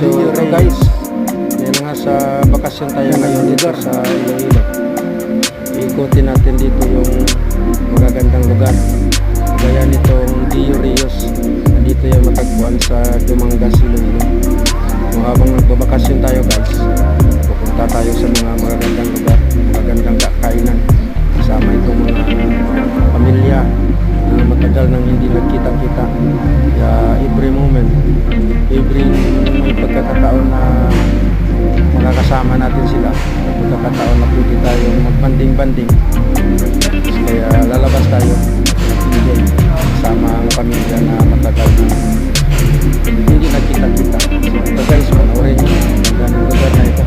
So ito guys, yan nga sa bakasyon tayo ngayon dito sa Iloilo. Ikutin natin dito yung magagandang lugar. Gaya nitong Dio Rios, dito yung matagpuan sa Dumangas, Iloilo. So, habang nagbabakasyon tayo guys, pupunta tayo sa mga magagandang lugar, magagandang kainan. Kasama itong mga pamilya na matagal nang hindi nagkita-kita. Kaya every moment, every may pagkakataon na makakasama natin sila, pagkakataon na pwede tayong magbanding-banding. Kaya lalabas tayo, enjoy kasama ang pamilya na matagal na hindi nagkita-kita. So ito guys, panoorin nyo ang ganang lugar na ito.